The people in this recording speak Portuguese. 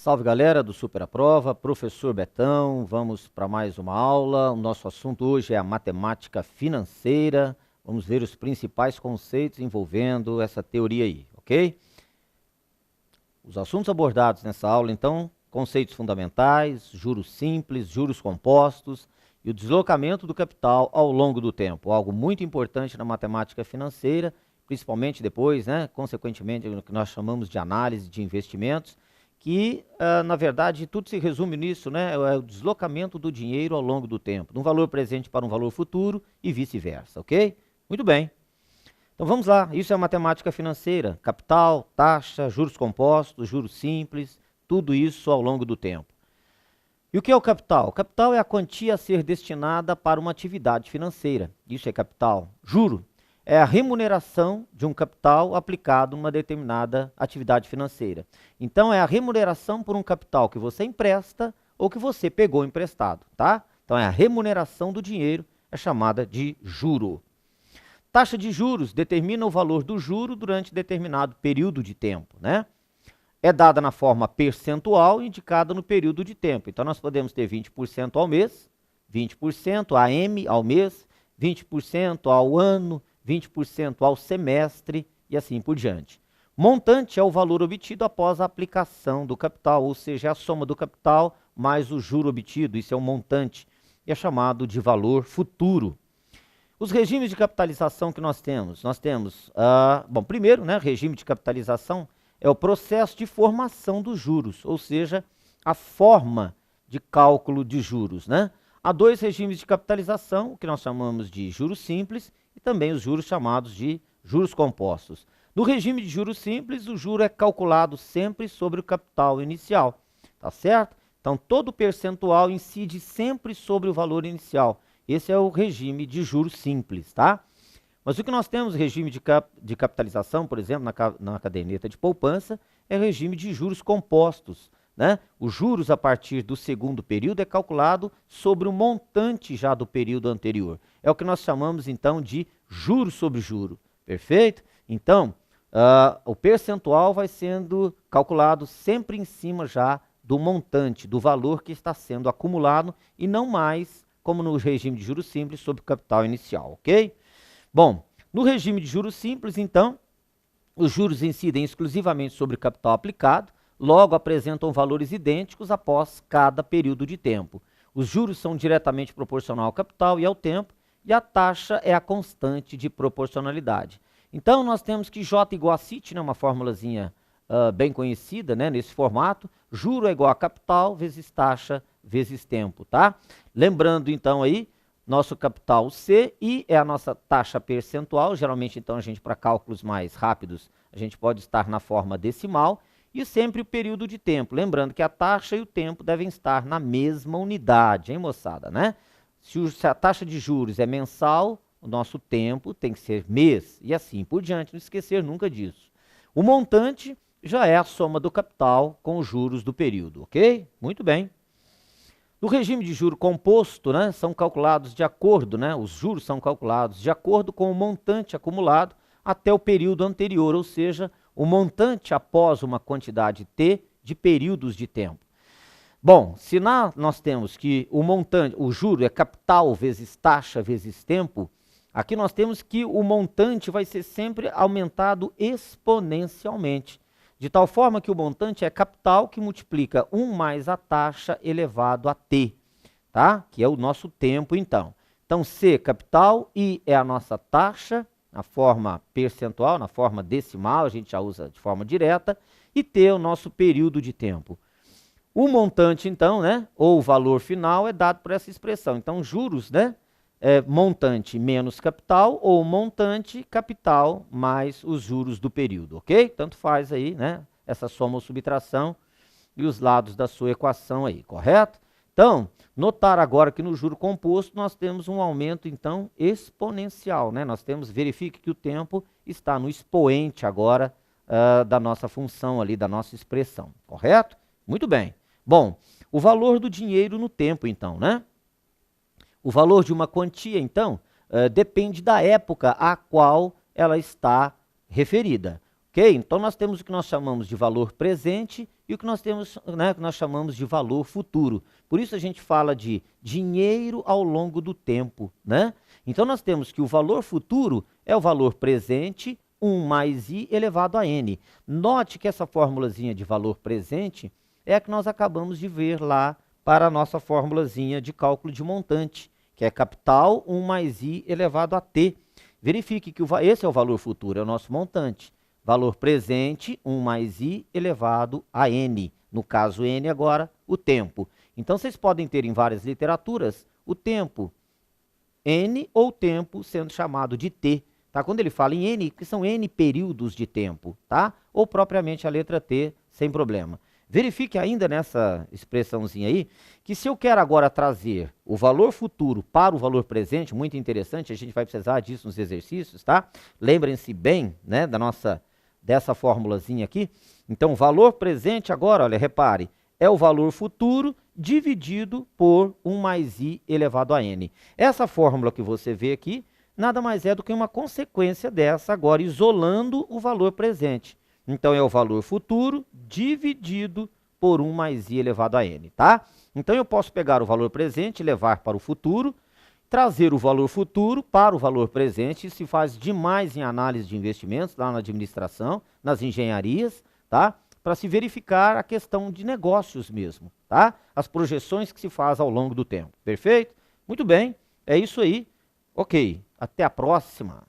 Salve galera do Super Aprova, professor Betão, vamos para mais uma aula. O nosso assunto hoje é a matemática financeira. Vamos ver os principais conceitos envolvendo essa teoria aí, ok? Os assuntos abordados nessa aula, então, conceitos fundamentais, juros simples, juros compostos e o deslocamento do capital ao longo do tempo. Algo muito importante na matemática financeira, principalmente depois, consequentemente, o que nós chamamos de análise de investimentos, que, na verdade, tudo se resume nisso, é o deslocamento do dinheiro ao longo do tempo, de um valor presente para um valor futuro e vice-versa, ok? Muito bem. Então vamos lá, isso é a matemática financeira, capital, taxa, juros compostos, juros simples, tudo isso ao longo do tempo. E o que é o capital? O capital é a quantia a ser destinada para uma atividade financeira, isso é capital. Juro é a remuneração de um capital aplicado numa determinada atividade financeira. Então, é a remuneração por um capital que você empresta ou que você pegou emprestado, tá? Então, é a remuneração do dinheiro, é chamada de juro. Taxa de juros determina o valor do juro durante determinado período de tempo, É dada na forma percentual indicada no período de tempo. Então, nós podemos ter 20% ao mês, 20% AM ao mês, 20% ao ano, 20% ao semestre e assim por diante. Montante é o valor obtido após a aplicação do capital, ou seja, é a soma do capital mais o juro obtido, isso é um montante, e é chamado de valor futuro. Os regimes de capitalização que nós temos primeiro, regime de capitalização é o processo de formação dos juros, ou seja, a forma de cálculo de juros, Há dois regimes de capitalização, o que nós chamamos de juros simples e também os juros chamados de juros compostos. No regime de juros simples, o juro é calculado sempre sobre o capital inicial, tá certo? Então, todo percentual incide sempre sobre o valor inicial. Esse é o regime de juros simples, tá? Mas o que nós temos regime de capitalização, por exemplo, na caderneta de poupança, é o regime de juros compostos. Os juros a partir do segundo período é calculado sobre o montante já do período anterior. É o que nós chamamos então de juros sobre juro, perfeito? Então, o percentual vai sendo calculado sempre em cima já do montante, do valor que está sendo acumulado e não mais como no regime de juros simples sobre o capital inicial, ok? Bom, no regime de juros simples, então, os juros incidem exclusivamente sobre o capital aplicado, logo apresentam valores idênticos após cada período de tempo. Os juros são diretamente proporcional ao capital e ao tempo, e a taxa é a constante de proporcionalidade. Então, nós temos que J igual a CIT, uma formulazinha bem conhecida, nesse formato, juro é igual a capital vezes taxa vezes tempo, tá? Lembrando, então, aí, nosso capital C e é a nossa taxa percentual, geralmente, então, a gente, para cálculos mais rápidos, a gente pode estar na forma decimal, e sempre o período de tempo. Lembrando que a taxa e o tempo devem estar na mesma unidade, hein, moçada, Se a taxa de juros é mensal, o nosso tempo tem que ser mês e assim por diante, não esquecer nunca disso. O montante já é a soma do capital com os juros do período, ok? Muito bem. No regime de juro composto, são calculados de acordo, os juros são calculados de acordo com o montante acumulado até o período anterior, ou seja, o montante após uma quantidade T de períodos de tempo. Bom, se nós temos que o juro é capital vezes taxa vezes tempo, aqui nós temos que o montante vai ser sempre aumentado exponencialmente, de tal forma que o montante é capital que multiplica 1 mais a taxa elevado a T, tá? Que é o nosso tempo, então. Então, C capital, I é a nossa taxa, na forma percentual, na forma decimal, a gente já usa de forma direta, e T é o nosso período de tempo. O montante, então, ou o valor final é dado por essa expressão. Então, juros, é montante menos capital, ou montante capital mais os juros do período, ok? Tanto faz aí, essa soma ou subtração e os lados da sua equação aí, correto? Então, notar agora que no juro composto nós temos um aumento, então, exponencial, verifique que o tempo está no expoente agora da nossa função ali, da nossa expressão, correto? Muito bem. Bom, o valor do dinheiro no tempo, então, O valor de uma quantia, então, depende da época a qual ela está referida. Ok? Ok? Então nós temos o que nós chamamos de valor presente e o que nós temos, né, que nós chamamos de valor futuro. Por isso a gente fala de dinheiro ao longo do tempo, né? Então nós temos que o valor futuro é o valor presente, 1 mais i elevado a n. Note que essa formulazinha de valor presente é a que nós acabamos de ver lá para a nossa formulazinha de cálculo de montante, que é capital 1 mais i elevado a t. Verifique que esse é o valor futuro, é o nosso montante. Valor presente, 1 mais i elevado a n. No caso n agora, o tempo. Então vocês podem ter em várias literaturas o tempo n ou tempo sendo chamado de t. Tá? Quando ele fala em n, que são n períodos de tempo, tá? Ou propriamente a letra t, sem problema. Verifique ainda nessa expressãozinha aí, que se eu quero agora trazer o valor futuro para o valor presente, muito interessante, a gente vai precisar disso nos exercícios, tá? Lembrem-se bem, né, dessa formulazinha aqui. Então, valor presente agora, olha, repare, é o valor futuro dividido por 1 mais i elevado a n. Essa fórmula que você vê aqui, nada mais é do que uma consequência dessa, agora isolando o valor presente. Então, é o valor futuro dividido por 1 mais i elevado a n, tá? Então, eu posso pegar o valor presente, levar para o futuro, trazer o valor futuro para o valor presente. Isso se faz demais em análise de investimentos, lá na administração, nas engenharias, tá? Para se verificar a questão de negócios mesmo, tá? As projeções que se faz ao longo do tempo. Perfeito? Muito bem, é isso aí. Ok, até a próxima.